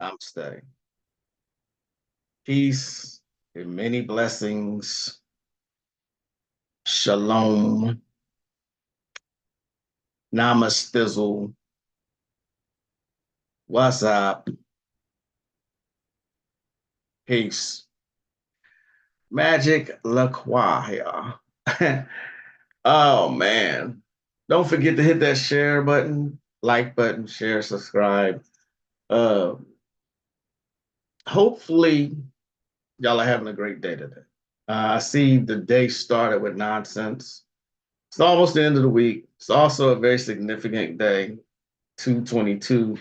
Namaste. Peace and many blessings. Shalom. Namastizzle. What's up? Peace. Magic LaCroix here. Oh man. Don't forget to hit that share button, like button, share, subscribe. Uh hopefully y'all are having a great day today. I see the day started with nonsense. It's almost the end of the week. It's also a very significant day, 222.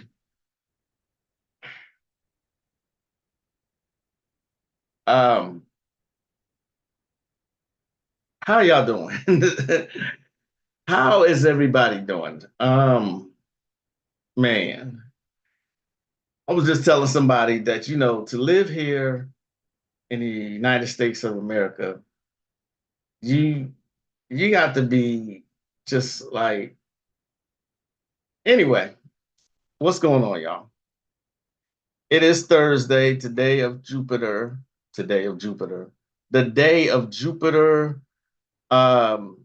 Um, how y'all doing? How is everybody doing? Man, I was just telling somebody that, to live here in the United States of America, you you got to be just like anyway, what's going on, y'all? It is Thursday, today of Jupiter, the day of Jupiter. Um,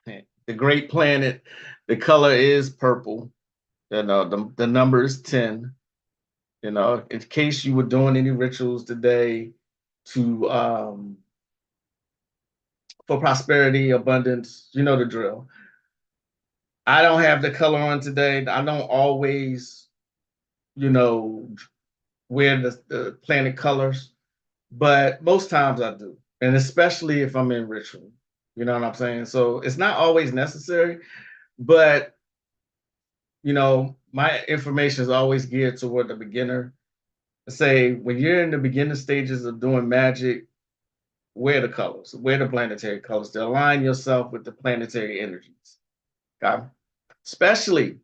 the great planet, the color is purple. The number is 10. In case you were doing any rituals today to for prosperity, abundance, you know the drill. I don't have the color on today. I don't always, you know, wear the planet colors, but most times I do. And especially if I'm in ritual. You know what I'm saying? So it's not always necessary, but my information is always geared toward the beginner. Say when you're in the beginning stages of doing magic, wear the colors, wear the planetary colors to align yourself with the planetary energies. Okay. Especially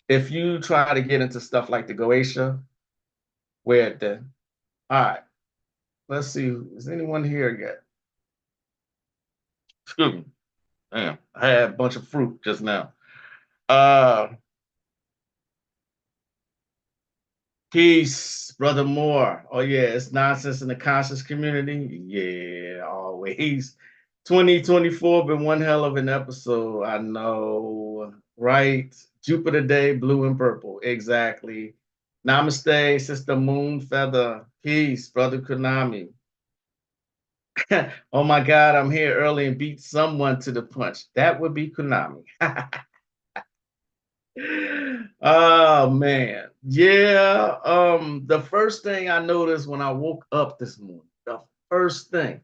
if you try to get into stuff like the Goetia, wear it then. All right. Let's see. Is anyone here yet? Excuse me. Damn. I had a bunch of fruit just now. Uh Peace, brother Moore. Oh yeah, it's nonsense in the conscious community. Yeah, always. 2024 been one hell of an episode. I know, right? Jupiter Day, blue and purple. Exactly. Namaste, Sister Moon Feather. Peace, brother Konami. Oh my God, I'm here early and beat someone to the punch. That would be Konami. Oh man. Yeah. The first thing I noticed when I woke up this morning, the first thing,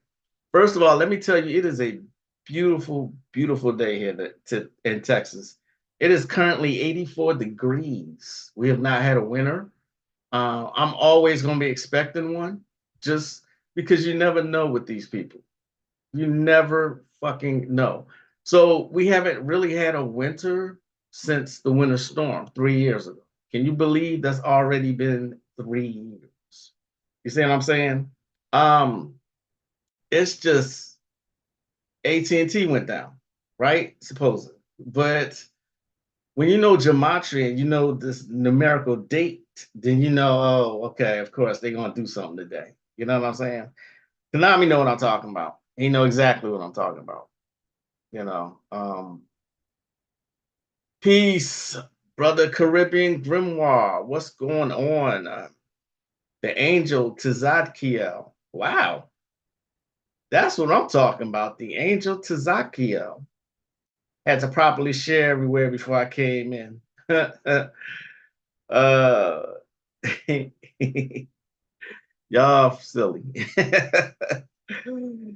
first of all, let me tell you, it is a beautiful, beautiful day here in Texas. It is currently 84 degrees. We have not had a winter. I'm always going to be expecting one just because you never know with these people. You never fucking know. So we haven't really had a winter since the winter storm 3 years ago. Can you believe that's already been 3 years? You see what I'm saying? Um, it's just AT&T went down, right? Supposedly. But when you know gematria and you know this numerical date, then you know, oh, okay, of course they're gonna do something today. You know what I'm saying? Konami know what I'm talking about. He know exactly what I'm talking about. You know. Peace, brother Caribbean Grimoire. What's going on? The angel Tizadkiel. Wow, that's what I'm talking about. The angel Tizadkiel. Had to properly share everywhere before I came in. uh, y'all silly.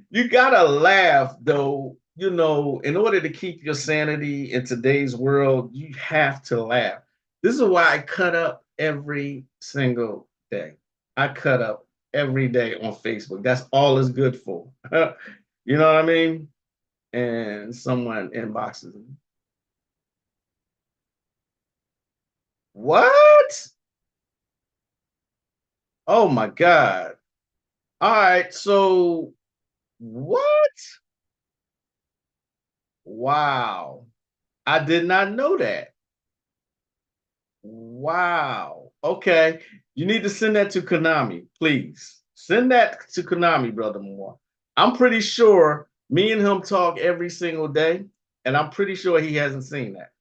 You gotta laugh though. In order to keep your sanity in today's world, you have to laugh. This is why I cut up every single day. I cut up every day on Facebook. That's all it's good for. You know what I mean? And someone inboxes me. What? Oh my God. All right. So what? Wow. I did not know that. Wow. Okay. You need to send that to Konami, please. Send that to Konami, Brother Moore. I'm pretty sure me and him talk every single day, and I'm pretty sure he hasn't seen that.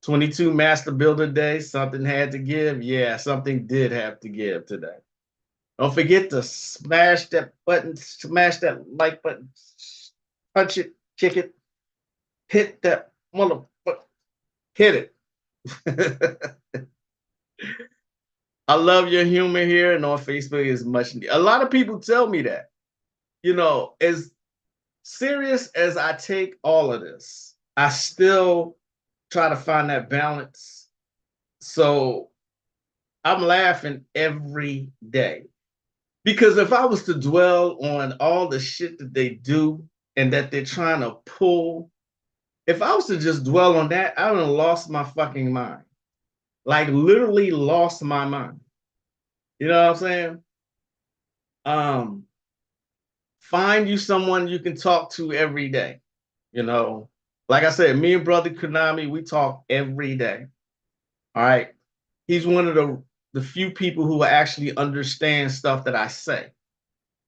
22 Master Builder Day, something had to give. Yeah, something did have to give today. Don't forget to smash that button, smash that like button, punch it, kick it, hit that motherfucker, hit it. I love your humor here and on Facebook is much. A lot of people tell me that. As serious as I take all of this, I still try to find that balance. So I'm laughing every day. Because if I was to dwell on all the shit that they do and that they're trying to pull, if I was to just dwell on that, I would have lost my fucking mind. Like literally lost my mind. You know what I'm saying? Um, find you someone you can talk to every day. You know, like I said, me and brother Konami, we talk every day. All right. He's one of the few people who actually understand stuff that I say.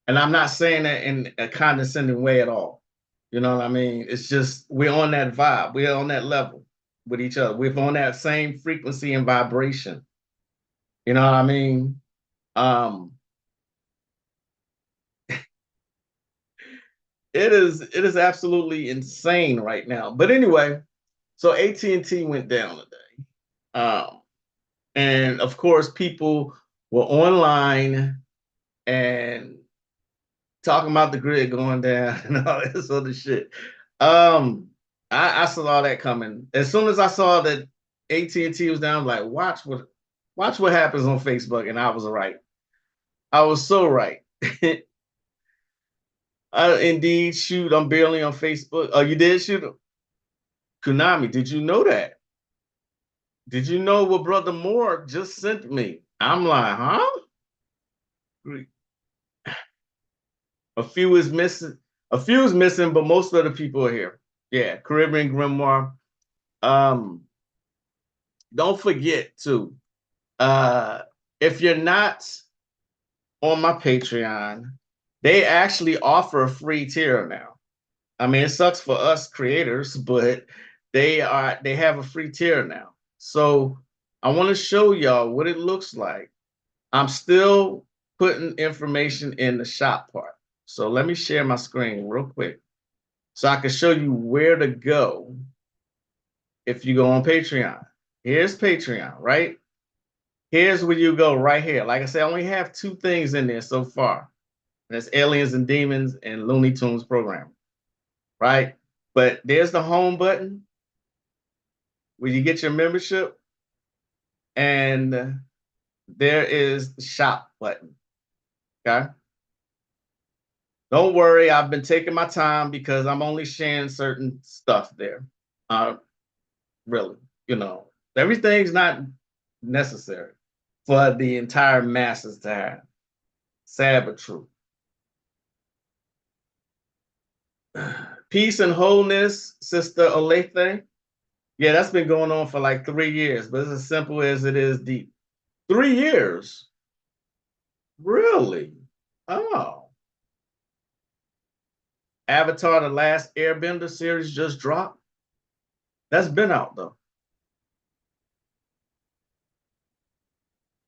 And I'm not saying that in a condescending way at all. You know what I mean? It's just we're on that vibe. We're on that level with each other. We're on that same frequency and vibration. You know what I mean? Um, it is absolutely insane right now. But anyway, so AT&T went down today. And of course, people were online and talking about the grid going down and all this other shit. Um, I saw that coming. As soon as I saw that AT&T was down, I'm like, watch what happens on Facebook, and I was right. I was so right. Indeed, shoot, I'm barely on Facebook. Oh, you did shoot Konami. Did you know that? Did you know what Brother Moore just sent me? I'm like, huh? A few is missing. A few is missing, but most of the people are here. Yeah, Caribbean Grimoire. Um, don't forget to, uh, if you're not on my Patreon, they actually offer a free tier now. I mean, it sucks for us creators, but they have a free tier now. So I want to show y'all what it looks like. I'm still putting information in the shop part. So let me share my screen real quick so I can show you where to go if you go on Patreon. Here's Patreon, right? Here's where you go right here. Like I said, I only have two things in there so far. That's Aliens and Demons and Looney Tunes program, right? But there's the home button where you get your membership, and there is the shop button. Okay. Don't worry, I've been taking my time because I'm only sharing certain stuff there. Uh, really, everything's not necessary for the entire masses to have. Sad but true. Peace and wholeness, Sister Olethe. Yeah, that's been going on for like 3 years, but it's as simple as it is deep. 3 years? Really? Oh. Avatar: The Last Airbender series just dropped. That's been out though.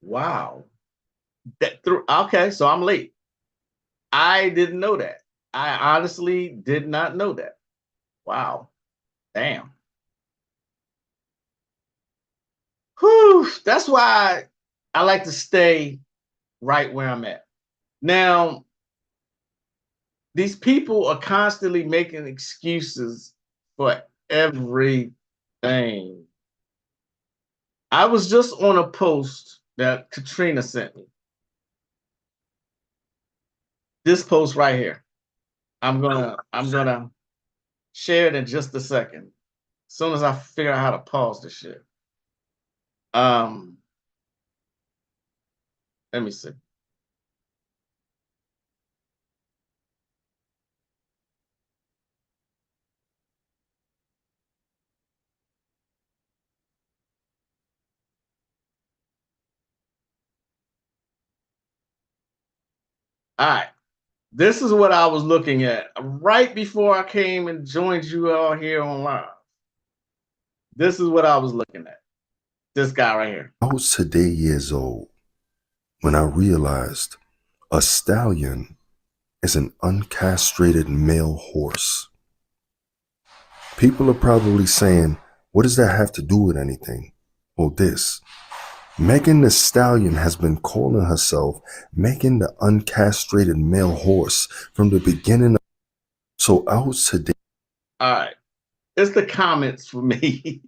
Wow. That through okay, so I'm late. I didn't know that. I honestly did not know that. Wow. Damn. Whew. That's why I like to stay right where I'm at. Now, these people are constantly making excuses for everything. I was just on a post that Katrina sent me. This post right here. I'm gonna share it in just a second. As soon as I figure out how to pause this shit. Um, let me see. All right. This is what I was looking at right before I came and joined you all here online. This is what I was looking at. This guy right here. I was today years old when I realized a stallion is an uncastrated male horse. People are probably saying, what does that have to do with anything? Well, this. Megan the Stallion has been calling herself Megan the uncastrated male horse from the beginning. So I was today. All right. It's the comments for me.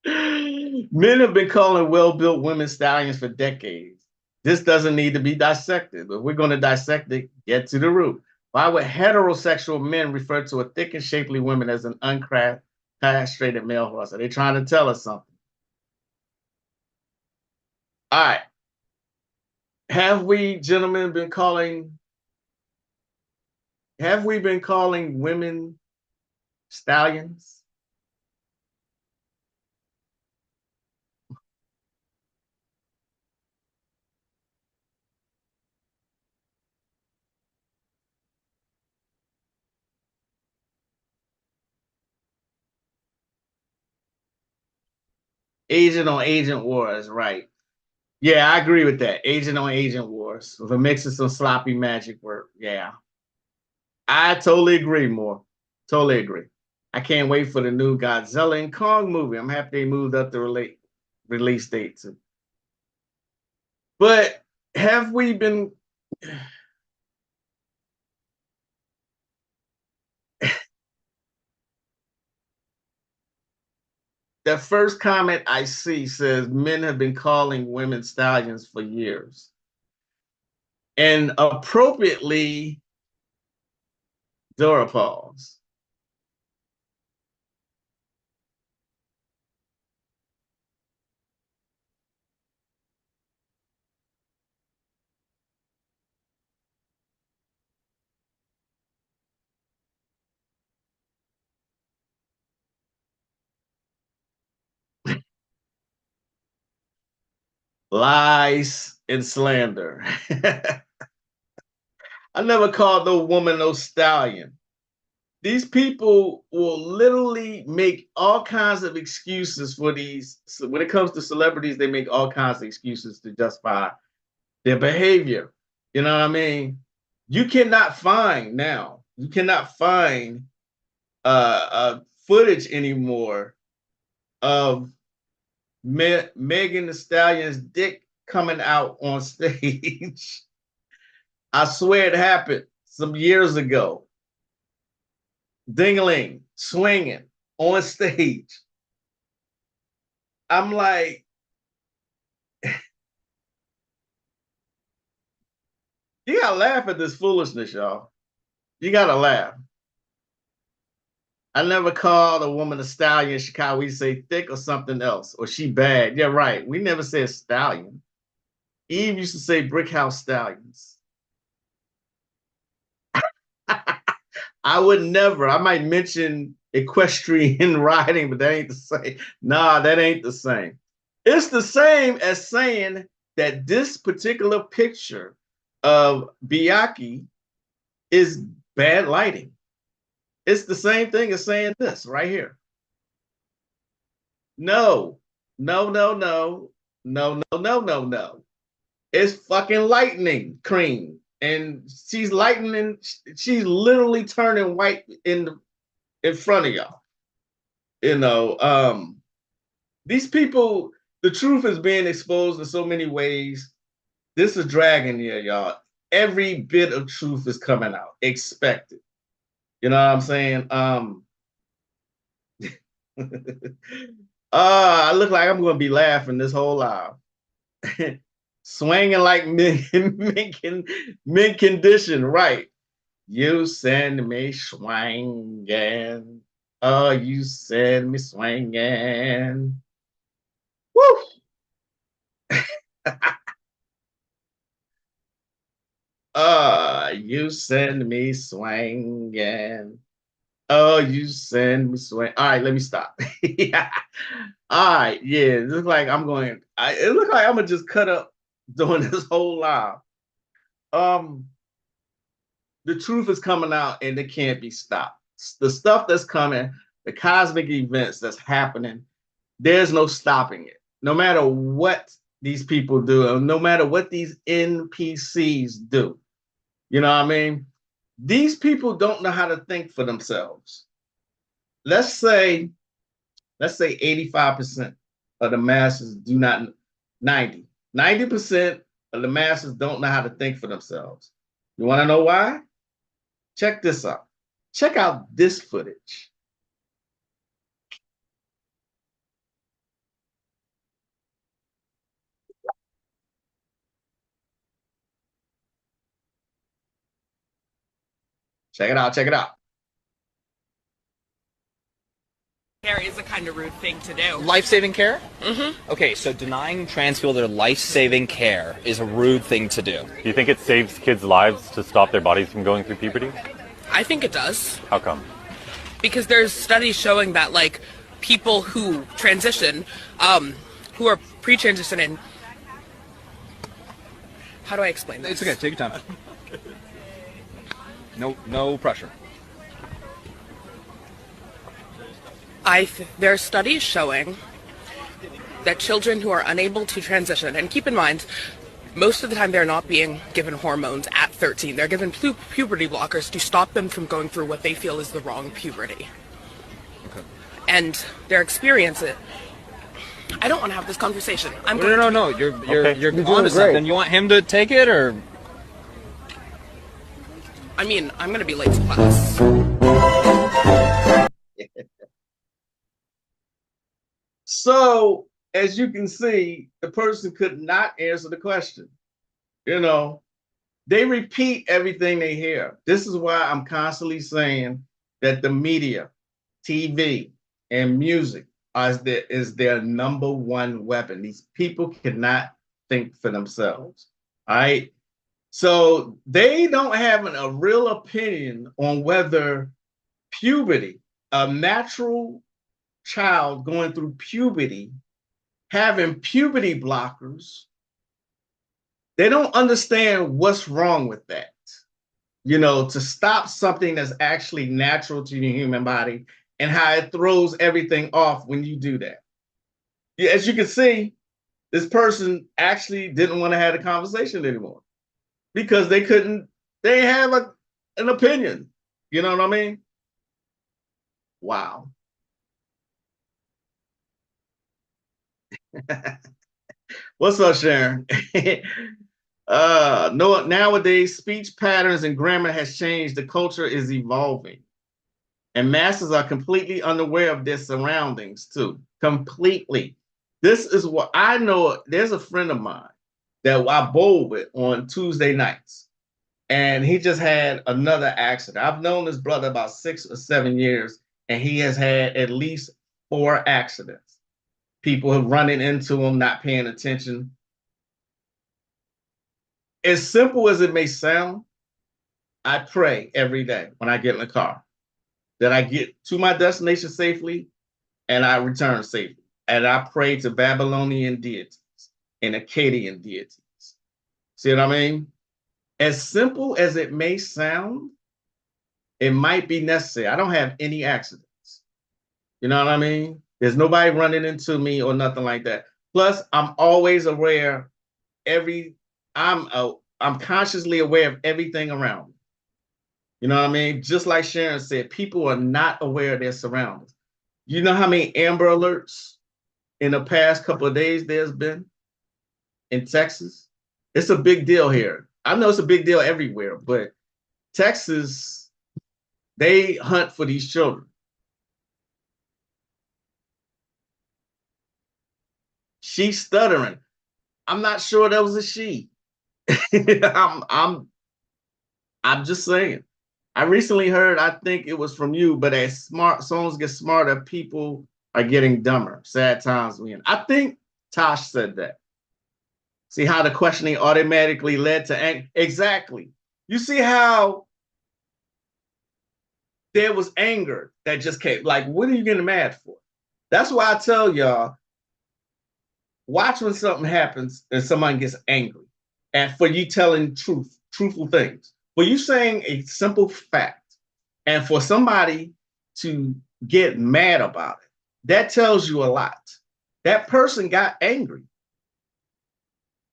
Men have been calling well-built women stallions for decades. This doesn't need to be dissected, but we're going to dissect it, get to the root. Why would heterosexual men refer to a thick and shapely woman as an uncastrated male horse? Are they trying to tell us something? All right. Have we, gentlemen, have we been calling women stallions? Agent on agent wars, right? Yeah, I agree with that. Agent on agent wars with a mix of some sloppy magic work. Yeah, I totally agree. More, totally agree. I can't wait for the new Godzilla and Kong movie. I'm happy they moved up the release date too. But have we been? The first comment I see says men have been calling women stallions for years, and appropriately, Dora pause. Lies and slander. I never called no woman no stallion. These people will literally make all kinds of excuses for these. So when it comes to celebrities, they make all kinds of excuses to justify their behavior. You know what I mean? You cannot find now. You cannot find footage anymore of Megan the Stallion's dick coming out on stage. I swear it happened some years ago. Dingling, swinging on stage. I'm like, you gotta laugh at this foolishness, y'all. You gotta laugh. I never called a woman a stallion in Chicago. We say thick or something else, or she bad. Yeah, right. We never said stallion. Eve used to say brick house stallions. I would never. I might mention equestrian riding, but that ain't the same. Nah, that ain't the same. It's the same as saying that this particular picture of Biaki is bad lighting. It's the same thing as saying this right here. No, no, no, no, no, no, no, no, no. It's fucking lightning cream. And she's lightning, she's literally turning white in front of y'all. You know, these people, the truth is being exposed in so many ways. This is dragging here, y'all. Every bit of truth is coming out. Expect it. You know what I'm saying? I look like I'm gonna be laughing this whole live. Swinging like mint condition, right? You send me swinging. Oh, you send me swinging. Woo! You send me swinging. Oh, you send me swing. All right, let me stop. Yeah. All right, yeah. It looks like I'm going. It looks like I'm gonna just cut up doing this whole live. Um, the truth is coming out and it can't be stopped. The stuff that's coming, the cosmic events that's happening, there's no stopping it. No matter what these people do, and no matter what these NPCs do. You know what I mean? These people don't know how to think for themselves. Let's say, let's say 85% of the masses do not 90% of the masses don't know how to think for themselves. You want to know why? Check this out. Check out this footage. Check it out. Check it out. Care is a kind of rude thing to do. Life-saving care? Mm-hmm. Okay, so denying trans people their life-saving care is a rude thing to do. Do you think it saves kids' lives to stop their bodies from going through puberty? I think it does. How come? Because there's studies showing that, like, people who transition, who are pre-transitioning. How do I explain this? It's okay, take your time. No pressure. There are studies showing that children who are unable to transition, and keep in mind, most of the time they're not being given hormones at 13. They're given puberty blockers to stop them from going through what they feel is the wrong puberty. Okay. And their experience it. I don't want to have this conversation. No. You're Okay. on to something. You want him to take it, or? I mean, I'm going to be late to class. So, as you can see, the person could not answer the question. You know, they repeat everything they hear. This is why I'm constantly saying that the media, TV, and music is their number one weapon. These people cannot think for themselves. All right. So they don't have a real opinion on whether puberty, a natural child going through puberty, having puberty blockers, they don't understand what's wrong with that. You know, to stop something that's actually natural to the human body and how it throws everything off when you do that. Yeah, as you can see, this person actually didn't want to have a conversation anymore because they have an opinion. You know what I mean? Wow. What's up, Sharon? No, nowadays, speech patterns and grammar has changed. The culture is evolving. And masses are completely unaware of their surroundings, too. Completely. This is what I know. There's a friend of mine that I bowl with on Tuesday nights. And he just had another accident. I've known this brother about 6 or 7 years, and he has had at least 4 accidents. People have running into him, not paying attention. As simple as it may sound, I pray every day when I get in the car that I get to my destination safely and I return safely. And I pray to Babylonian deities and Akkadian deities. See what I mean? As simple as it may sound, it might be necessary. I don't have any accidents. You know what I mean? There's nobody running into me or nothing like that. Plus, I'm always aware I'm consciously aware of everything around me. You know what I mean? Just like Sharon said, people are not aware of their surroundings. You know how many Amber Alerts in the past couple of days there's been in Texas? It's a big deal here. I know it's a big deal everywhere, but Texas, they hunt for these children. She's stuttering. I'm not sure that was a she. I'm just saying. I recently heard, I think it was from you, but as songs get smarter, people are getting dumber. Sad times we in. I think Tosh said that. See how the questioning automatically led to anger? Exactly. You see how there was anger that just came. Like, what are you getting mad for? That's why I tell y'all, watch when something happens and someone gets angry and for you telling truthful things. Well, you're saying a simple fact, and for somebody to get mad about it, that tells you a lot. That person got angry.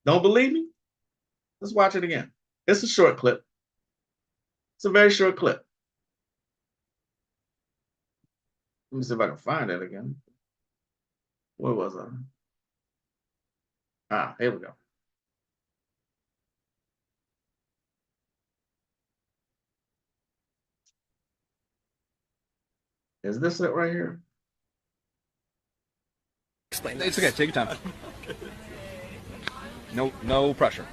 Don't believe me? Let's watch it again. It's a short clip. It's a very short clip. Let me see if I can find it again. Where was I? Ah, here we go. Is this it right here? Explain It's this. okay. Take your time. No pressure.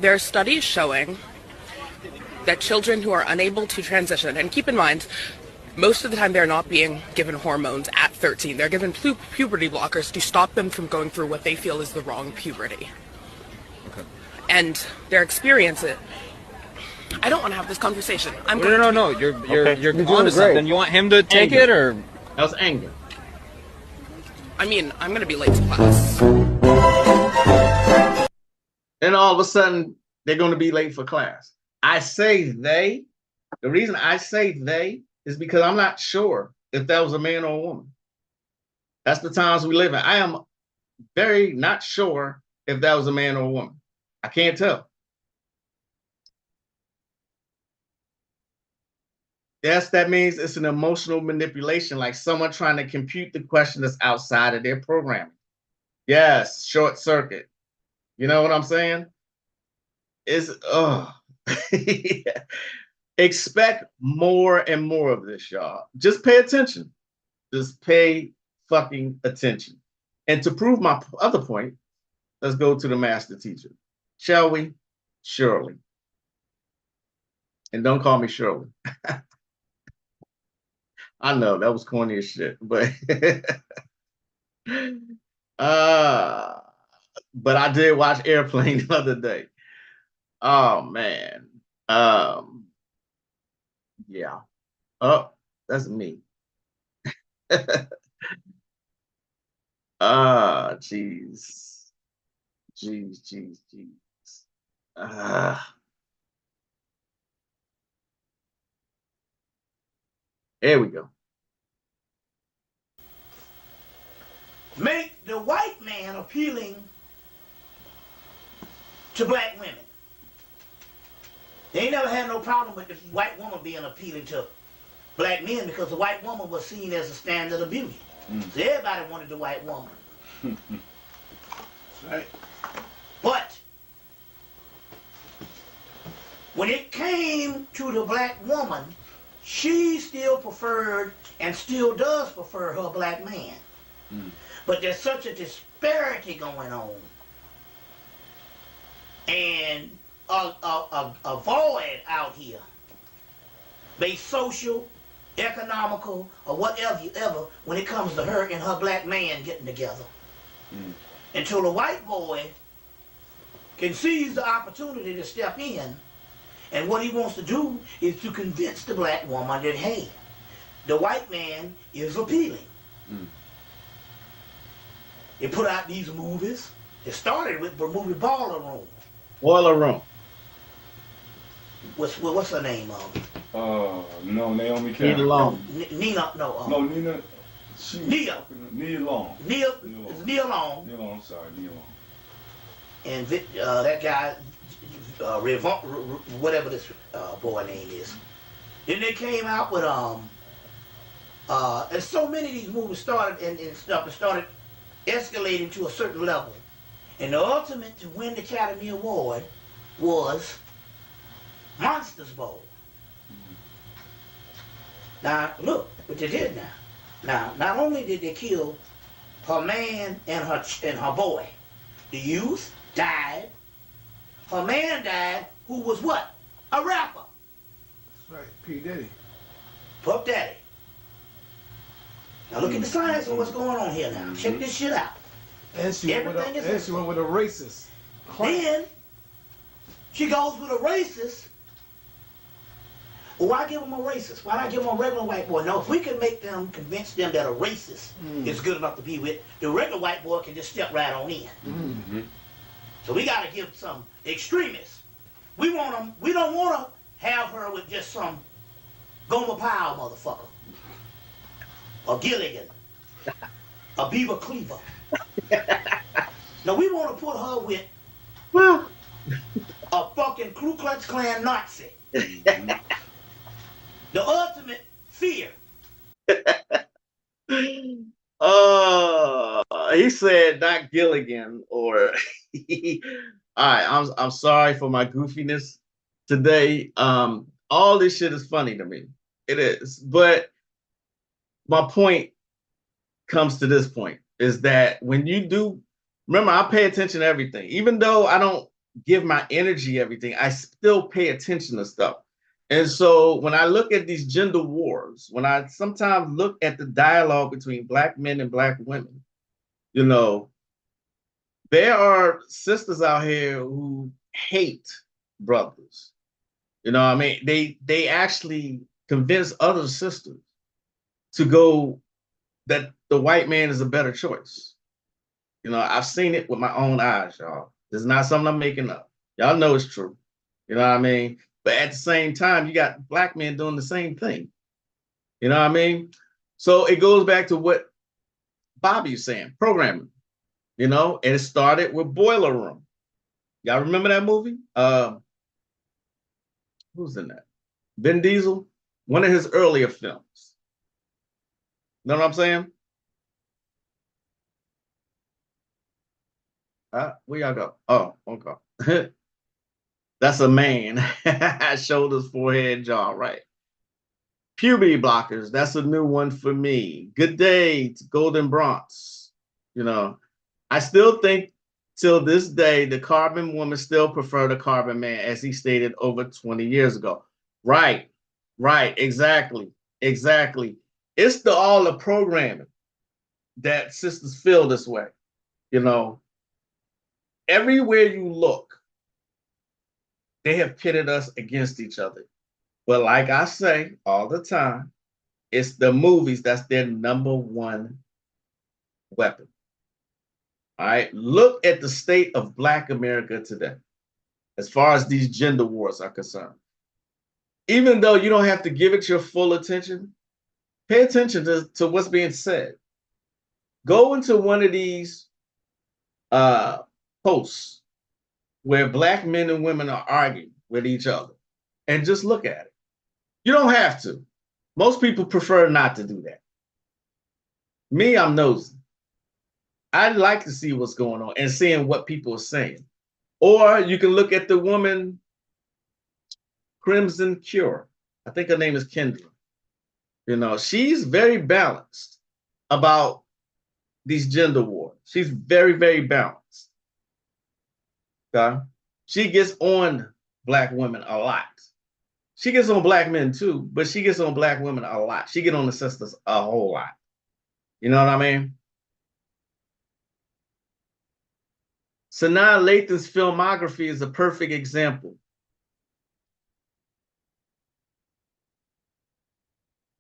There are studies showing that children who are unable to transition, and keep in mind, most of the time they're not being given hormones at 13. They're given puberty blockers to stop them from going through what they feel is the wrong puberty. Okay. And their experience it. I don't want to have this conversation. No. You're Okay. onto something. You want him to take Anger. it, or That was anger. I mean, I'm going to be late to class. Then all of a sudden, they're going to be late for class. I say they. The reason I say they is because I'm not sure if that was a man or a woman. That's the times we live in. I am very not sure if that was a man or a woman. I can't tell. Yes, that means it's an emotional manipulation, like someone trying to compute the question that's outside of their programming. Yes, short circuit. You know what I'm saying? Is expect more and more of this, y'all. Just pay attention. Just pay fucking attention. And to prove my other point, let's go to the master teacher. Shall we? Surely. And don't call me Shirley. I know that was corny as shit, but but I did watch Airplane the other day. Oh man. Yeah. Oh, that's me. Jeez. Jeez. There we go. Make the white man appealing to black women. They ain't never had no problem with the white woman being appealing to black men because the white woman was seen as a standard of beauty. So everybody wanted the white woman. That's right. But when it came to the black woman, she still preferred and still does prefer her black man. But there's such a disparity going on and a void out here, be social, economical, or whatever, when it comes to her and her black man getting together. Until the white boy can seize the opportunity to step in, and what he wants to do is to convince the black woman that, hey, the white man is appealing. They put out these movies. It started with the movie Boiler Room. Boiler Room. What's her name? No, Naomi Need Campbell. alone. Nina, No, Nina. Nia. Nia Long. Nia Long. Nia Long, sorry, Nia Long. And that guy, whatever this boy name is. Then they came out with and so many of these movies started and started escalating to a certain level. And the ultimate to win the Academy Award was Monsters Ball. Now, look what they did now. Now, not only did they kill her man and her boy, the youth died. Her man died, who was what? A rapper. That's right. P. Diddy. Puff Daddy. Now look at the science of what's going on here now. Check this shit out. And she went with a racist. Then she goes with a racist. Well, why give them a racist? Why not give them a regular white boy? No, if we can make them, convince them that a racist is good enough to be with, the regular white boy can just step right on in. So we got to give some extremists. We want them. We don't want to have her with just some Gomer Pyle motherfucker, a Gilligan, a Beaver Cleaver. No, we want to put her with Well, a fucking Ku Klux Klan Nazi. The ultimate fear. he said not Gilligan or all right, I'm sorry for my goofiness today. All this shit is funny to me. It is. But my point comes to this point is that when you do, remember, I pay attention to everything. Even though I don't give my energy everything, I still pay attention to stuff. And so when I look at these gender wars, when I sometimes look at the dialogue between black men and black women, you know, there are sisters out here who hate brothers. You know, I mean, they actually convince other sisters to go that the white man is a better choice. You know, I've seen it with my own eyes, y'all. This is not something I'm making up. Y'all know it's true. You know what I mean? But at the same time, you got black men doing the same thing. You know what I mean? So it goes back to what Bobby was saying, programming, you know, and it started with Boiler Room. Y'all remember that movie? Who's in that? Vin Diesel, one of his earlier films. Know what I'm saying? Where y'all go? Oh, okay. That's a man. Shoulders, forehead, jaw, right. Puberty blockers. That's a new one for me. Good day to Golden Bronx. You know, I still think till this day, the carbon woman still prefer the carbon man, as he stated over 20 years ago. Right, right, exactly, exactly. It's all the programming that sisters feel this way. You know, everywhere you look, they have pitted us against each other. But like I say all the time, it's the movies that's their number one weapon. All right. Look at the state of Black America today, as far as these gender wars are concerned. Even though you don't have to give it your full attention, pay attention to what's being said. Go into one of these uh, posts where Black men and women are arguing with each other and just look at it. You don't have to. Most people prefer not to do that. Me, I'm nosy. I'd like to see what's going on and seeing what people are saying. Or you can look at the woman Crimson Cure. I think her name is Kendra. You know, she's very balanced about these gender wars. She's very, very balanced. Okay. She gets on Black women a lot. She gets on Black men too, but she gets on Black women a lot. She gets on the sisters a whole lot. You know what I mean? Sanaa Lathan's filmography is a perfect example.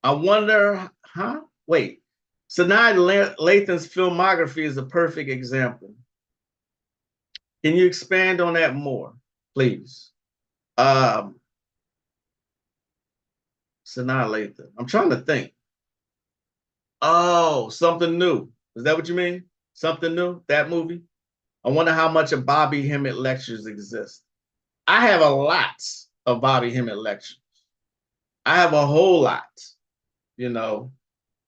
I wonder, huh? Wait. Sanaa Lathan's filmography is a perfect example. Can you expand on that more, please? Sanaa Lathan. I'm trying to think. Oh, something new. Is that what you mean? Something new? That movie? I wonder how much of Bobby Hemmett lectures exist. I have a lot of Bobby Hemmett lectures. I have a whole lot, you know.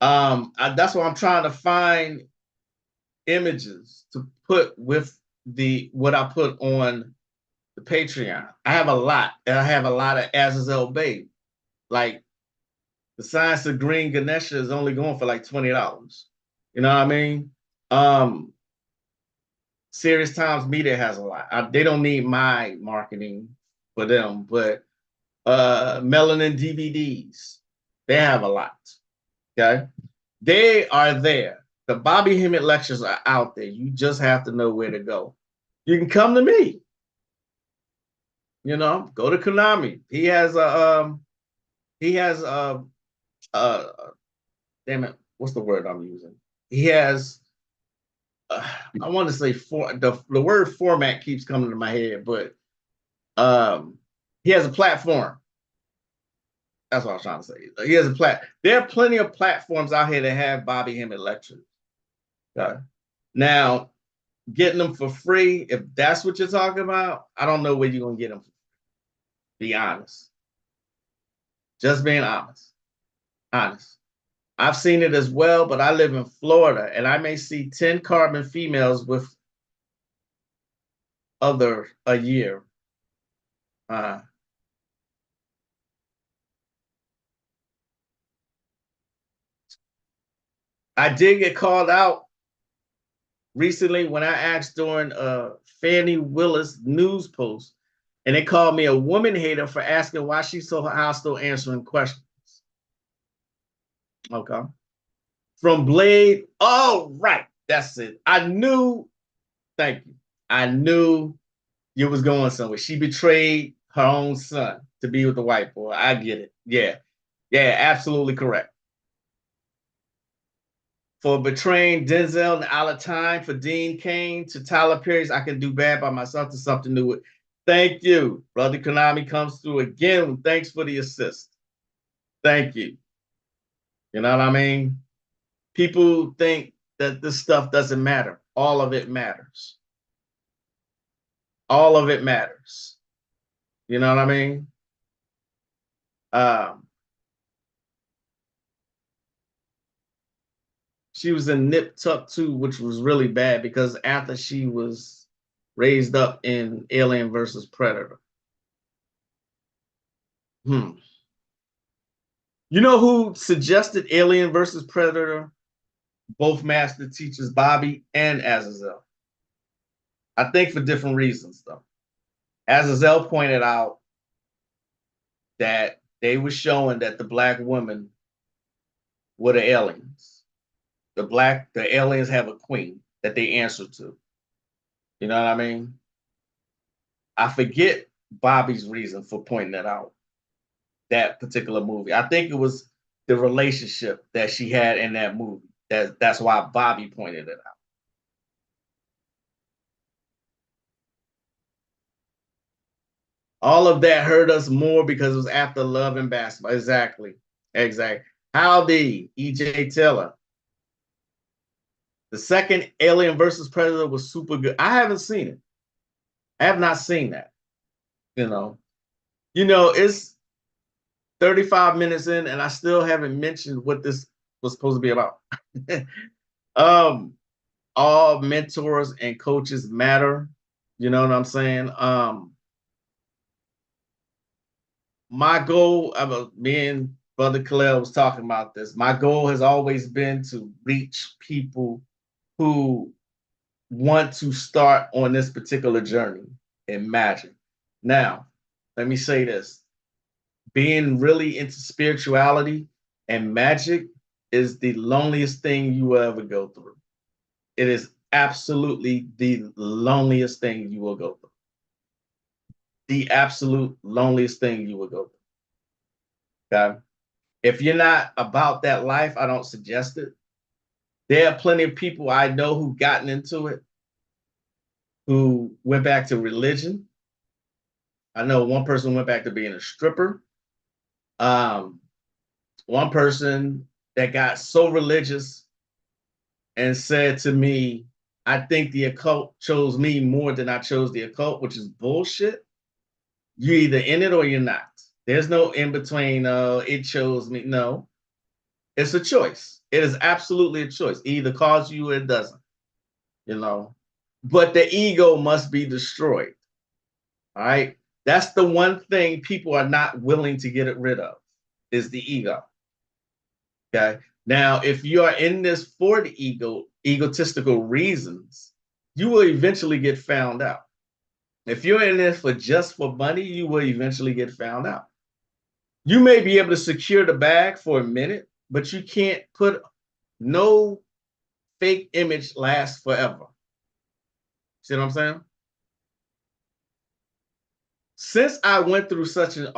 That's why I'm trying to find images to put with what I put on the Patreon. I have a lot, and I have a lot of Azazel Bay. Like the Science of Green Ganesha is only going for like $20. You know what I mean? Serious Times Media has a lot. They don't need my marketing for them, but Melanin DVDs, they have a lot. Okay, they are there. The Bobby Hemmett lectures are out there. You just have to know where to go. You can come to me. You know, go to Konami. He has damn it, what's the word I'm using? He has I want to say the word format keeps coming to my head, but he has a platform. That's what I was trying to say. He has a There are plenty of platforms out here that have Bobby Hemmett lectures. Okay. Now, getting them for free, if that's what you're talking about, I don't know where you're gonna get them. Be honest. Just being honest. Honest. I've seen it as well, but I live in Florida, and I may see 10 carbon females with other a year. I did get called out recently when I asked during Fannie Willis news post, and they called me a woman hater for asking why she's so hostile answering questions. Okay. From Blade. Oh, right. That's it. I knew. Thank you. I knew you was going somewhere. She betrayed her own son to be with the white boy. I get it. Yeah. Yeah, absolutely correct. For betraying Denzel and Out of Time, for Dean Cain to Tyler Perry's I Can Do Bad by Myself to something new. Thank you. Brother Konami comes through again. Thanks for the assist. Thank you. You know what I mean? People think that this stuff doesn't matter. All of it matters. All of it matters. You know what I mean? She was in Nip Tuck 2, which was really bad because after she was raised up in Alien versus Predator. You know who suggested Alien versus Predator? Both master teachers, Bobby and Azazel. I think for different reasons, though. Azazel pointed out that they were showing that the black women were the aliens. The aliens have a queen that they answer to. You know what I mean? I forget Bobby's reason for pointing that out. That particular movie. I think it was the relationship that she had in that movie. That's why Bobby pointed it out. All of that hurt us more because it was after Love and Basketball. Exactly. Howdy, EJ Taylor. The second Alien versus Predator was super good. I haven't seen it. I have not seen that. It's 35 minutes in, and I still haven't mentioned what this was supposed to be about. All mentors and coaches matter. You know what I'm saying? My goal, me and Brother Khalil was talking about this. My goal has always been to reach people who want to start on this particular journey in magic. Now, let me say this. Being really into spirituality and magic is the loneliest thing you will ever go through. It is absolutely the loneliest thing you will go through. The absolute loneliest thing you will go through. Okay? If you're not about that life, I don't suggest it. There are plenty of people I know who've gotten into it, who went back to religion. I know one person went back to being a stripper. One person that got so religious and said to me, I think the occult chose me more than I chose the occult, which is bullshit. You're either in it or you're not. There's no in between. It chose me. No, it's a choice. It is absolutely a choice. It either calls you or it doesn't. But the ego must be destroyed. All right. That's the one thing people are not willing to get rid of is the ego. Okay. Now, if you are in this for the egotistical reasons, you will eventually get found out. If you're in this just for money, you will eventually get found out. You may be able to secure the bag for a minute, but you can't put no fake image lasts forever. See what I'm saying? Since I went through such an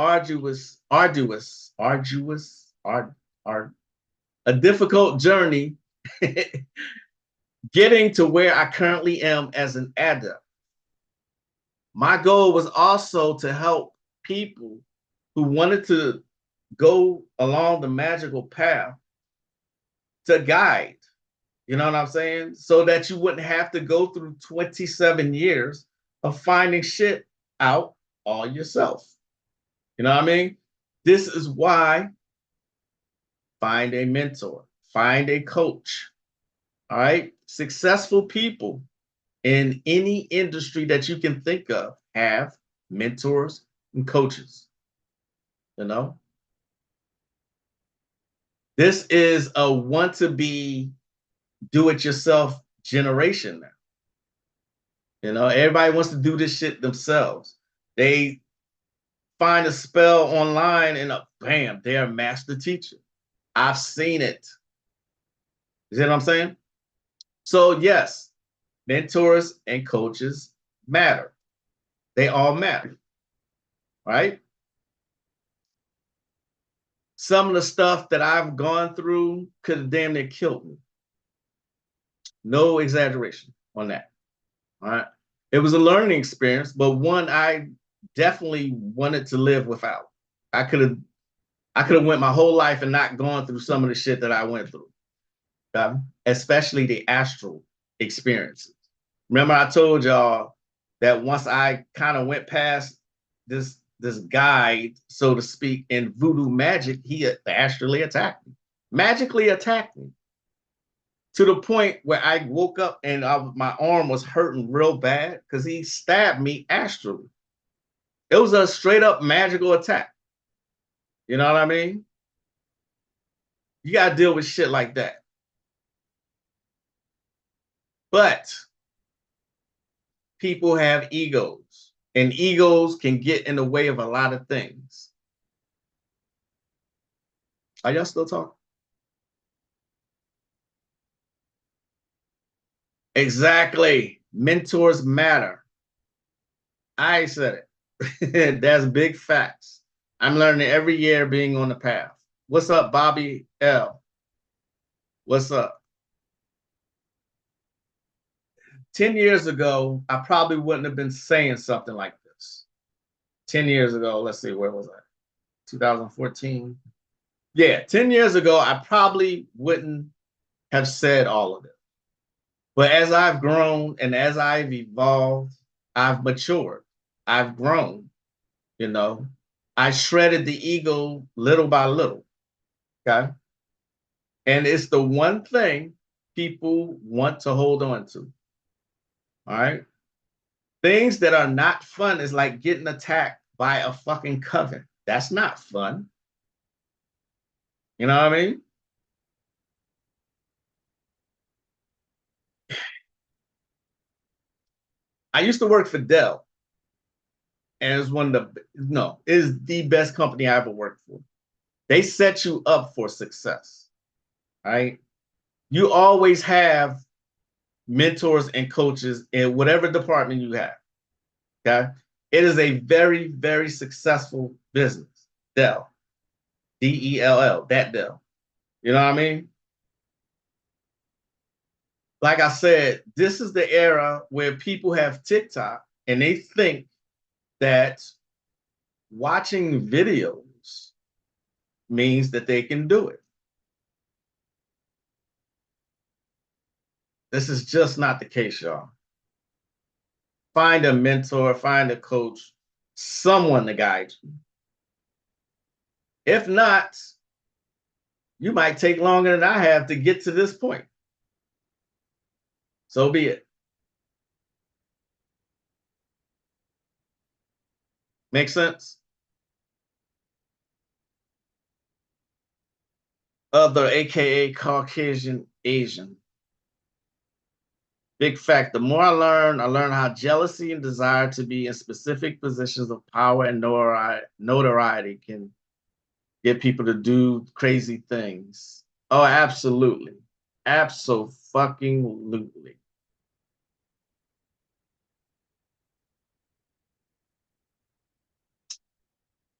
a difficult journey getting to where I currently am as an adept. My goal was also to help people who wanted to go along the magical path to guide. You know what I'm saying? So that you wouldn't have to go through 27 years of finding shit out all yourself. You know what I mean? This is why find a mentor, find a coach. All right. Successful people in any industry that you can think of have mentors and coaches. You know, this is a want to be do it yourself generation now. You know, everybody wants to do this shit themselves. They find a spell online and bam, they're a master teacher. I've seen it. You see what I'm saying? So, yes, mentors and coaches matter. They all matter, right? Some of the stuff that I've gone through could have damn near killed me. No exaggeration on that. All right. It was a learning experience, but one I definitely wanted to live without. I could have went my whole life and not gone through some of the shit that I went through. Especially the astral experiences. Remember, I told y'all that once I kind of went past this guide, so to speak, in voodoo magic, he astrally attacked me, magically attacked me to the point where I woke up and my arm was hurting real bad because he stabbed me astrally. It was a straight up magical attack. You know what I mean? You got to deal with shit like that. But people have egos, and egos can get in the way of a lot of things. Are y'all still talking? Exactly. Mentors matter. I said it. That's big facts. I'm learning every year being on the path. What's up, Bobby L? What's up? 10 years ago, I probably wouldn't have been saying something like this. 10 years ago, let's see, where was I? 2014. Yeah, 10 years ago, I probably wouldn't have said all of it. But as I've grown and as I've evolved, I've matured. I've grown, you know. I shredded the ego little by little. Okay. And it's the one thing people want to hold on to. All right. Things that are not fun is like getting attacked by a fucking coven. That's not fun. You know what I mean? I used to work for Dell, and it's one of the no, it is the best company I ever worked for. They set you up for success. Right? You always have mentors and coaches in whatever department you have. Okay. It is a very, very successful business. Dell. Dell. That Dell. You know what I mean? Like I said, this is the era where people have TikTok and they think that watching videos means that they can do it. This is just not the case, y'all. Find a mentor, find a coach, someone to guide you. If not, you might take longer than I have to get to this point. So be it. Make sense? Other, AKA Caucasian Asian. Big fact, the more I learn how jealousy and desire to be in specific positions of power and notoriety can get people to do crazy things. Oh, absolutely. Absolutely.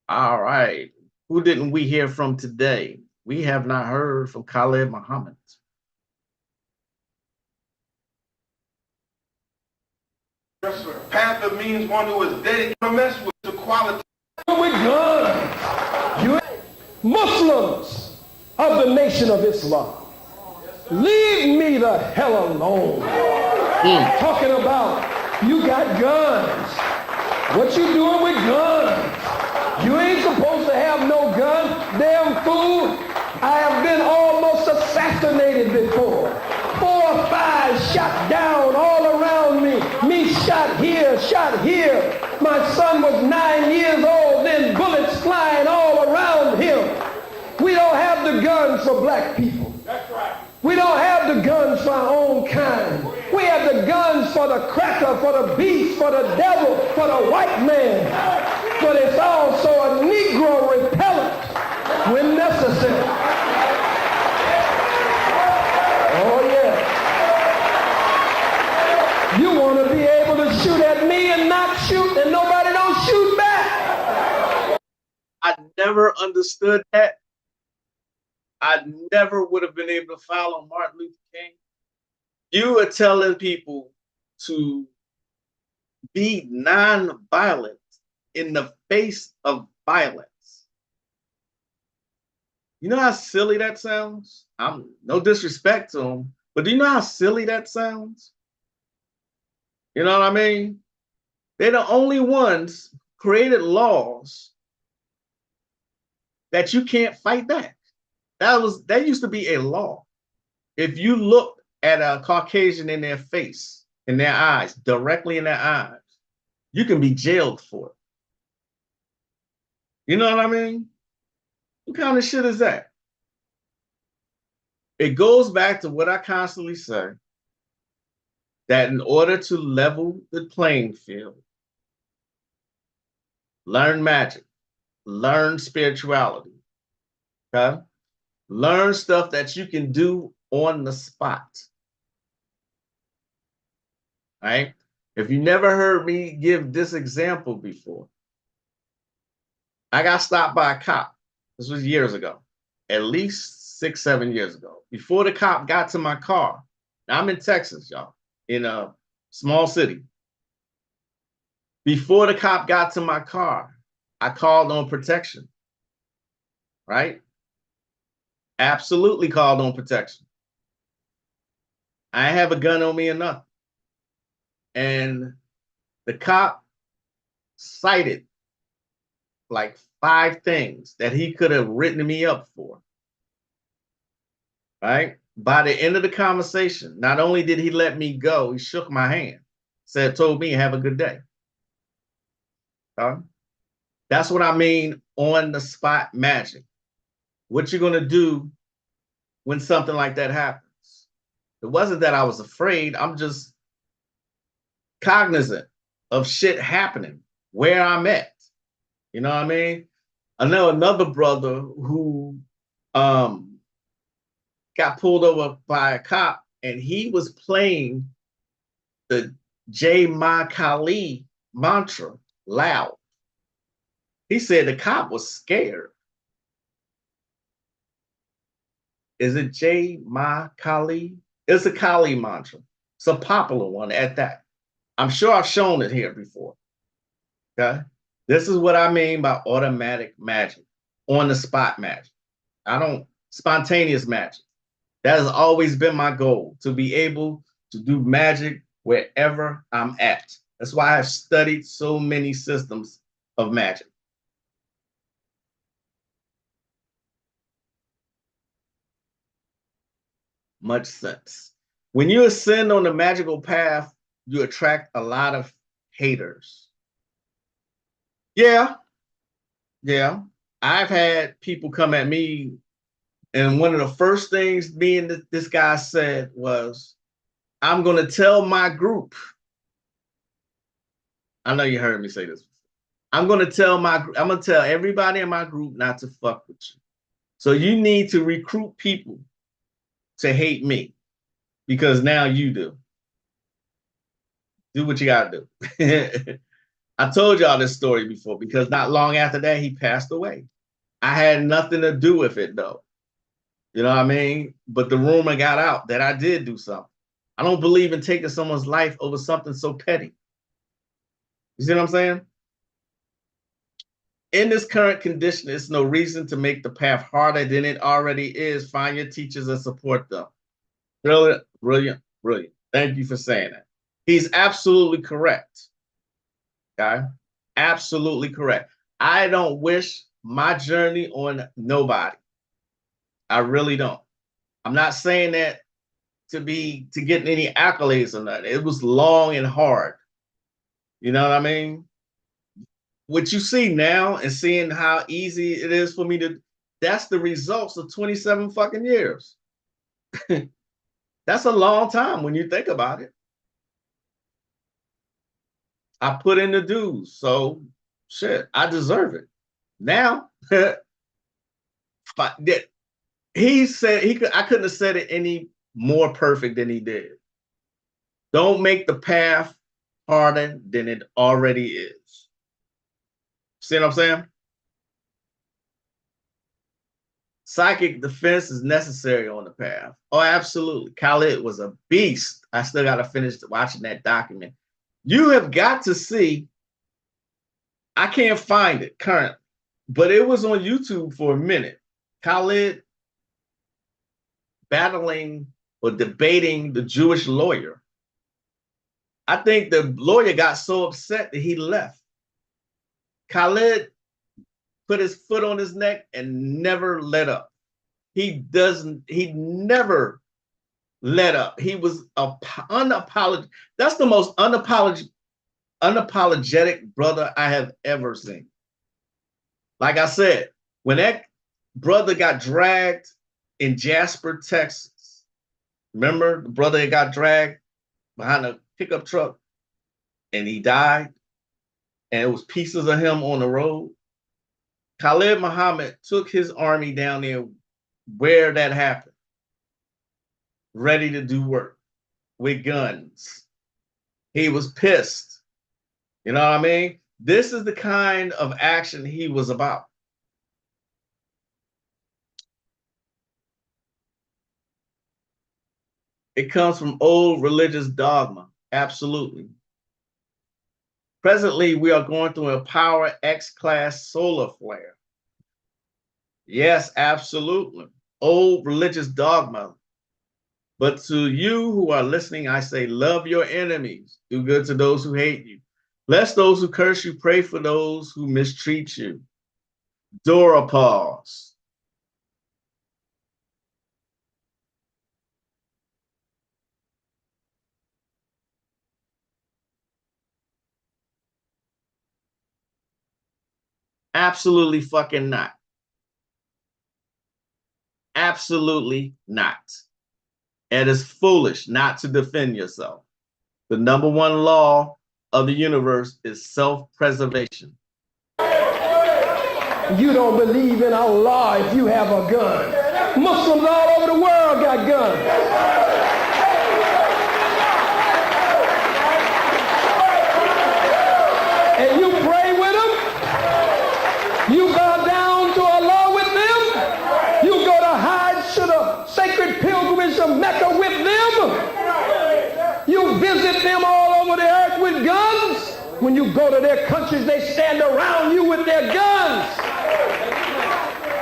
All right. Who didn't we hear from today? We have not heard from Khalid Muhammad. Yes, sir. Panther means one who is dedicated to mess with the quality. With guns. You Muslims of the Nation of Islam. Leave me the hell alone. Talking about you got guns. What you doing with guns? You ain't supposed to have no gun. Damn fool. I have been almost assassinated before. 4 or 5 shot down all around me. Me shot here, shot here. My son was 9 years old, then bullets flying all around him. We don't have the guns for black people. That's right. We don't have the guns for our own kind. We have the guns for the cracker, for the beast, for the devil, for the white man. But it's also a Negro repellent when necessary. Oh yeah. You want to be able to shoot at me and not shoot, and nobody don't shoot back. I never understood that. I never would have been able to follow Martin Luther King. You are telling people to be non-violent in the face of violence. You know how silly that sounds? I'm no disrespect to them, but do you know how silly that sounds? You know what I mean? They're the only ones created laws that you can't fight back. That used to be a law. If you look at a Caucasian in their face, in their eyes, directly in their eyes, you can be jailed for it. You know what I mean? What kind of shit is that? It goes back to what I constantly say, that in order to level the playing field, learn magic, learn spirituality, okay? Learn stuff that you can do on the spot. Right? If you never heard me give this example before, I got stopped by a cop. This was years ago, at least 6, 7 years ago. Before the cop got to my car, now I'm in Texas, y'all, in a small city. Before the cop got to my car, I called on protection, right? Absolutely called on protection. I have a gun on me or nothing. And the cop cited like 5 things that he could have written me up for. Right? By the end of the conversation, not only did he let me go, he shook my hand, told me, have a good day. That's what I mean on the spot magic. What you're going to do when something like that happens. It wasn't that I was afraid. I'm just cognizant of shit happening where I'm at. You know what I mean? I know another brother who got pulled over by a cop, and he was playing the Jai Ma Kali mantra loud. He said the cop was scared. Is it Jai Ma Kali? It's a Kali mantra. It's a popular one at that. I'm sure I've shown it here before. Okay? This is what I mean by automatic magic, on the spot magic. Spontaneous magic. That has always been my goal, to be able to do magic wherever I'm at. That's why I've studied so many systems of magic. Much sense. When you ascend on the magical path, you attract a lot of haters. Yeah. I've had people come at me, and one of the first things me and this guy said was, I'm going to tell my group. I know you heard me say this. I'm going to tell everybody in my group not to fuck with you. So you need to recruit people to hate me, because now you do. Do what you got to do. I told y'all this story before, because not long after that, he passed away. I had nothing to do with it, though. You know what I mean? But the rumor got out that I did do something. I don't believe in taking someone's life over something so petty. You see what I'm saying? In this current condition, there's no reason to make the path harder than it already is. Find your teachers and support them. Brilliant, brilliant, brilliant. Thank you for saying that. He's absolutely correct. Okay? Absolutely correct. I don't wish my journey on nobody. I really don't. I'm not saying that to get any accolades or nothing. It was long and hard. You know what I mean? What you see now and seeing how easy it is for me that's the results of 27 fucking years. That's a long time when you think about it. I put in the dues, so shit, I deserve it. Now, he said I couldn't have said it any more perfect than he did. Don't make the path harder than it already is. See what I'm saying? Psychic defense is necessary on the path. Oh, absolutely. Khalid was a beast. I still got to finish watching that document. You have got to see. I can't find it currently, but it was on YouTube for a minute. Khalid battling or debating the Jewish lawyer. I think the lawyer got so upset that he left. Khalid put his foot on his neck and never let up. He never let up. He was unapologetic. That's the most unapologetic brother I have ever seen. Like I said, when that brother got dragged in Jasper, Texas, remember the brother that got dragged behind a pickup truck and he died? And it was pieces of him on the road. Khalid Muhammad took his army down there where that happened, ready to do work with guns. He was pissed. You know what I mean? This is the kind of action he was about. It comes from old religious dogma. Absolutely. Presently, we are going through a power X-class solar flare. Yes, absolutely. Old religious dogma. But to you who are listening, I say, love your enemies. Do good to those who hate you. Bless those who curse you. Pray for those who mistreat you. Dora pause. Absolutely fucking not. Absolutely not. It is foolish not to defend yourself. The number one law of the universe is self-preservation. You don't believe in Allah if you have a gun. Muslims all over the world got guns. And you pray with them. You bow down to Allah with them. You go to Hajj, to the sacred pilgrimage of Mecca with them. You visit them all over the earth with guns. When you go to their countries, they stand around you with their guns.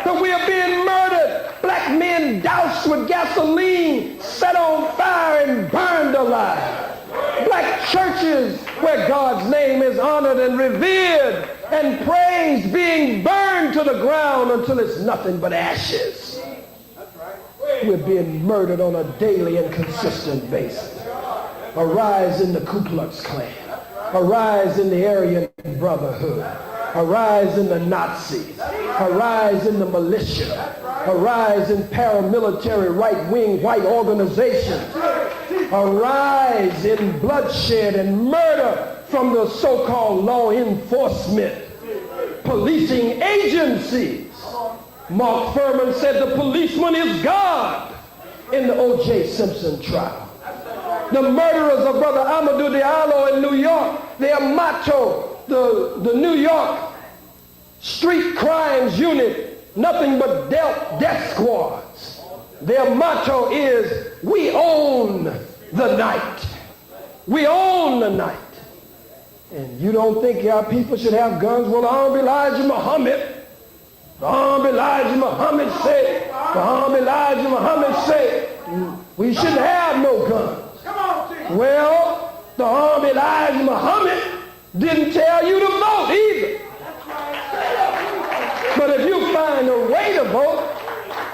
So we are being murdered. Black men doused with gasoline, set on fire and burned alive. Black churches where God's name is honored and revered and praised being burned to the ground until it's nothing but ashes. We're being murdered on a daily and consistent basis. A rise in the Ku Klux Klan. A rise in the Aryan Brotherhood. A rise in the Nazis. A rise in the militia. A rise in paramilitary right-wing white organizations. A rise in bloodshed and murder from the so-called law enforcement policing agencies. Mark Furman said the policeman is God in the O.J. Simpson trial. The murderers of Brother Amadou Diallo in New York, their motto, the New York Street Crimes Unit, nothing but death squads. Their motto is, we own the night. We own the night. And you don't think our people should have guns? Well, the Honorable Elijah Muhammad said, we shouldn't have no guns. Well, the Honorable Elijah Muhammad didn't tell you to vote either. But if you find a way to vote,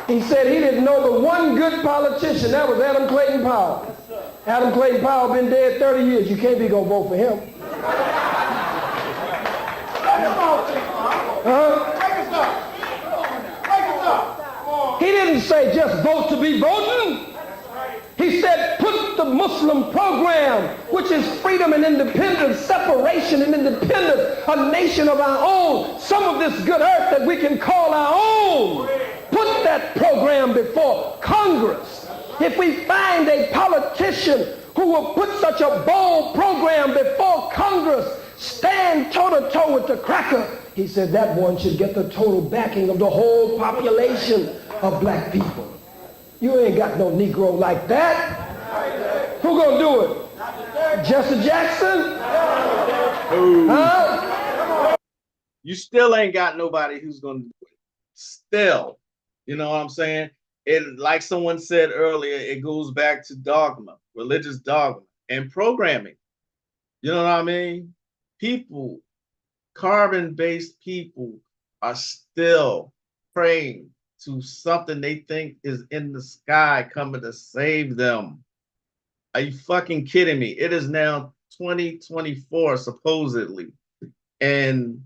he said he didn't know but one good politician. That was Adam Clayton Powell. Adam Clayton Powell been dead 30 years. You can't be going to vote for him. He didn't say just vote to be voting. He said put the Muslim program, which is freedom and independence, separation and independence, a nation of our own, some of this good earth that we can call our own. Put that program before Congress. If we find a politician who will put such a bold program before Congress, stand toe-to-toe with the cracker, he said that one should get the total backing of the whole population of black people. You ain't got no Negro like that. Who gonna do it? Jesse Jackson? Huh? You still ain't got nobody who's gonna do it. Still. You know what I'm saying? It, like someone said earlier, it goes back to dogma, religious dogma, and programming. You know what I mean? People, carbon-based people, are still praying to something they think is in the sky coming to save them. Are you fucking kidding me? It is now 2024, supposedly. And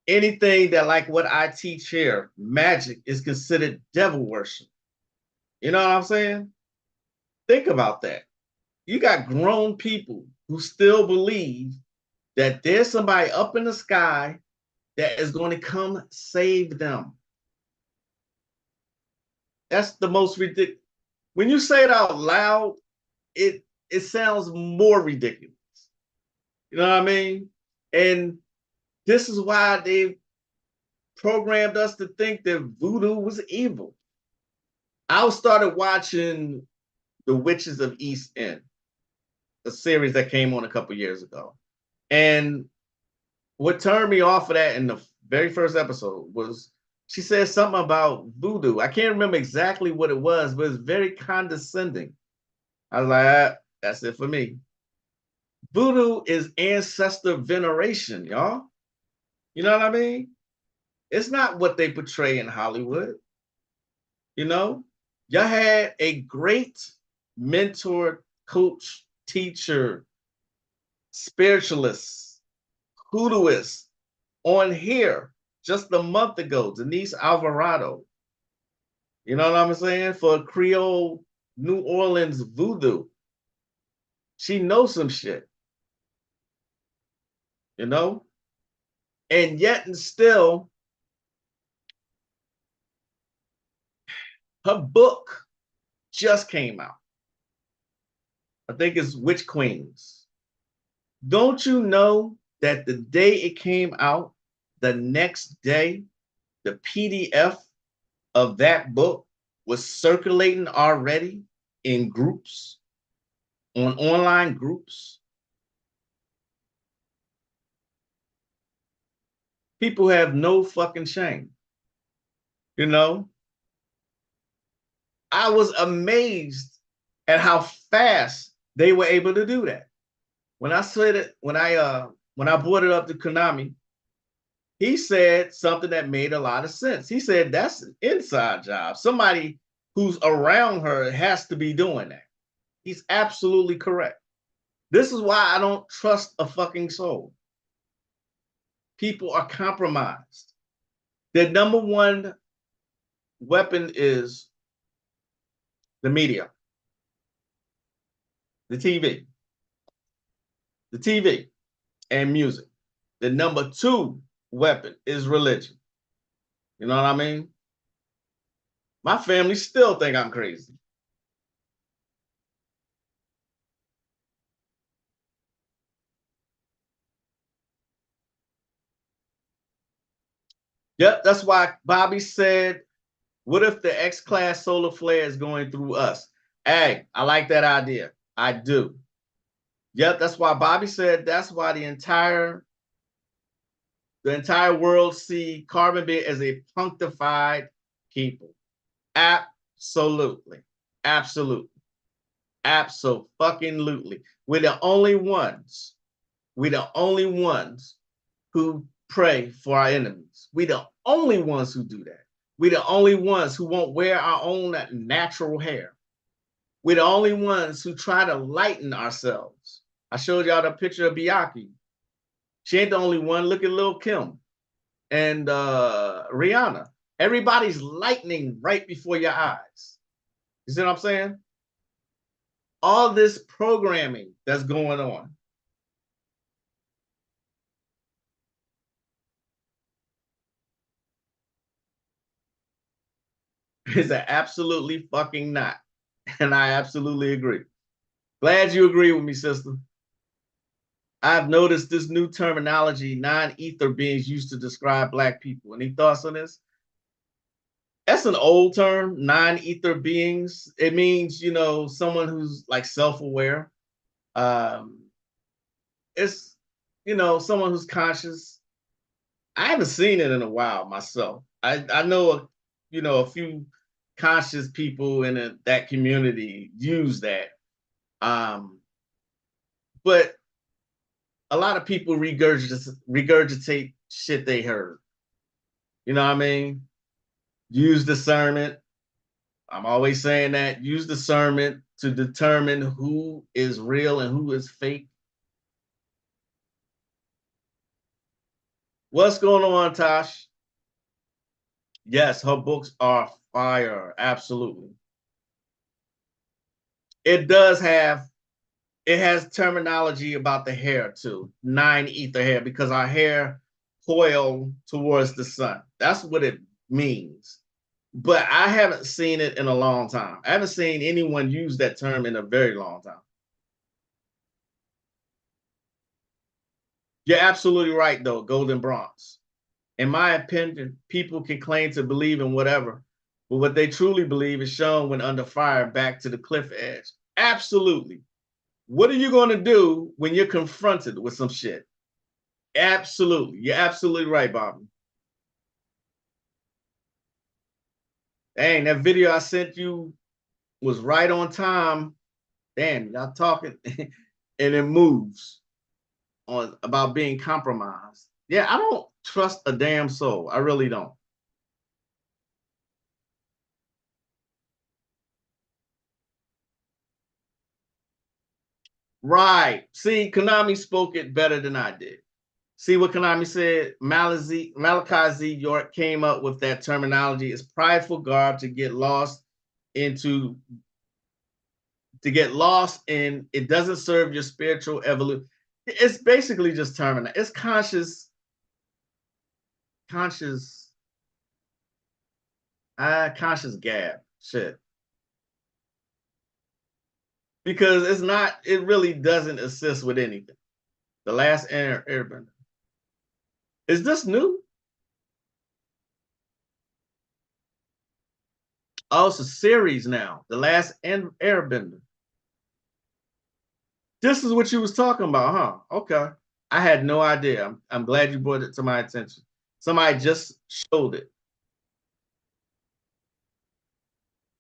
anything that, like what I teach here, magic, is considered devil worship. You know what I'm saying? Think about that. You got grown people who still believe that there's somebody up in the sky that is going to come save them. That's the most ridiculous. When you say it out loud, it sounds more ridiculous. You know what I mean? And this is why they programmed us to think that voodoo was evil. I started watching The Witches of East End, a series that came on a couple years ago. And what turned me off of that in the very first episode was she said something about voodoo. I can't remember exactly what it was, but it's very condescending. I was like, that's it for me. Voodoo is ancestor veneration, y'all. You know what I mean? It's not what they portray in Hollywood. You know, y'all had a great mentor, coach, teacher, spiritualist, hoodooist on here just a month ago, Denise Alvarado. You know what I'm saying? For Creole New Orleans voodoo. She knows some shit. You know? And yet and still, her book just came out. I think it's Witch Queens. Don't you know that the day it came out, the next day, the PDF of that book was circulating already in groups, on online groups? People have no fucking shame. You know? I was amazed at how fast they were able to do that. When I said it, when I brought it up to Konami, he said something that made a lot of sense. He said that's an inside job. Somebody who's around her has to be doing that. He's absolutely correct. This is why I don't trust a fucking soul. People are compromised. Their number one weapon is the media, the TV and music. The number two weapon is religion. You know what I mean? My family still think I'm crazy. Yep, that's why Bobby said, what if the X-class solar flare is going through us? Hey, I like that idea. I do. Yep, that's why Bobby said that's why the entire world see carbon being as a punctified people. Absolutely. Absolutely. Absolutely. We're the only ones. We're the only ones who pray for our enemies. We're the only ones who do that. We're the only ones who won't wear our own natural hair. We're the only ones who try to lighten ourselves. I showed y'all the picture of Biyaki. She ain't the only one. Look at Lil Kim and Rihanna. Everybody's lightning right before your eyes. You see what I'm saying? All this programming that's going on. Is an absolutely fucking not. And I absolutely agree. Glad you agree with me, sister. I've noticed this new terminology, non-ether beings used to describe Black people. Any thoughts on this? That's an old term, non-ether beings. It means, someone who's like self-aware. Um, it's, someone who's conscious. I haven't seen it in a while myself. I know, a few conscious people in that community use that. But a lot of people regurgitate shit they heard. You know what I mean? Use discernment. I'm always saying that. Use discernment to determine who is real and who is fake. What's going on, Tosh? Yes, her books are fire. Absolutely. It has terminology about the hair too. 9-ether hair, because our hair coil towards the sun. That's what it means. But I haven't seen it in a long time. I haven't seen anyone use that term in a very long time. You're absolutely right, though, Golden Bronze. In my opinion, people can claim to believe in whatever, but what they truly believe is shown when under fire back to the cliff edge. Absolutely. What are you going to do when you're confronted with some shit? Absolutely. You're absolutely right, Bobby. Dang, that video I sent you was right on time. Damn, y'all talking and it moves on about being compromised. Yeah, I don't trust a damn soul. I really don't. Right. See, Konami spoke it better than I did. See what Konami said? Malachi Z. York came up with that terminology. It's prideful garb to get lost into, in. It doesn't serve your spiritual evolution. It's basically just terminal. It's conscious, conscious, conscious gab shit. Because it really doesn't assist with anything. The Last Airbender. Is this new? Oh, it's a series now. The Last Airbender. This is what you was talking about, huh? Okay. I had no idea. I'm glad you brought it to my attention. Somebody just showed it.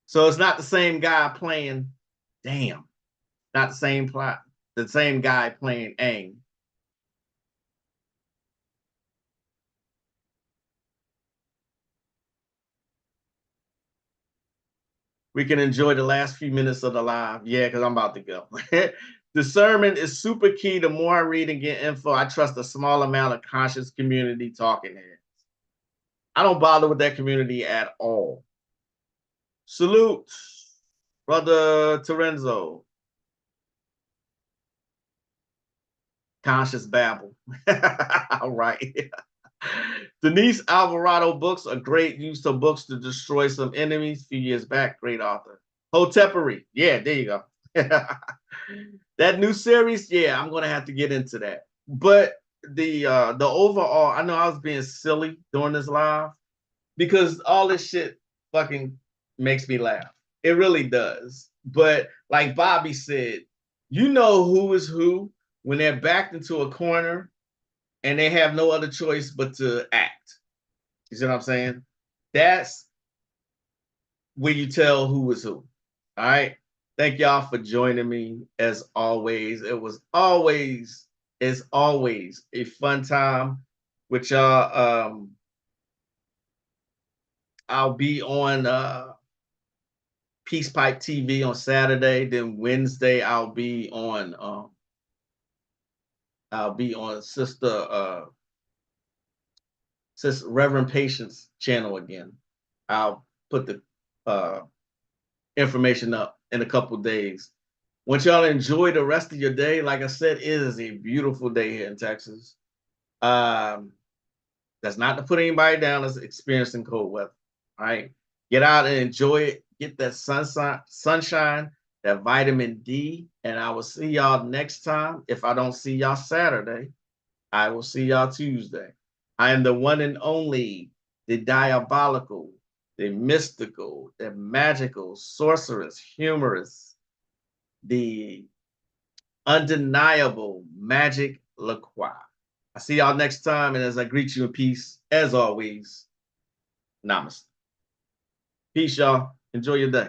So it's not the same guy playing. Damn. Not the same plot. The same guy playing Aang. We can enjoy the last few minutes of the live. Yeah, because I'm about to go. Discernment is super key. The more I read and get info, I trust a small amount of conscious community talking heads. I don't bother with that community at all. Salute, brother Terenzo. Conscious babble. All right. Denise Alvarado books are great use of books to destroy some enemies. A few years back, great author. Hotepery. Yeah, there you go. That new series, yeah, I'm gonna have to get into that. But the overall, I know I was being silly during this live because all this shit fucking makes me laugh. It really does. But like Bobby said, You know who is who when they're backed into a corner and they have no other choice but to act. You see what I'm saying? That's where you tell who is who. All right. Thank y'all for joining me as always. It was always, as always, a fun time with y'all. I'll be on Peace Pipe TV on Saturday. Then Wednesday I'll be on Sister Reverend Patience channel again. I'll put the information up in a couple days. Want y'all to enjoy the rest of your day. Like I said, it is a beautiful day here in Texas. That's not to put anybody down that's experiencing cold weather. All right. Get out and enjoy it. Get that sunshine, that vitamin D. And I will see y'all next time. If I don't see y'all Saturday, I will see y'all Tuesday. I am the one and only, the diabolical, the mystical, the magical, sorceress, humorous, the undeniable Magick LaCroix. I see y'all next time. And as I greet you in peace, as always, namaste. Peace, y'all. Enjoy your day.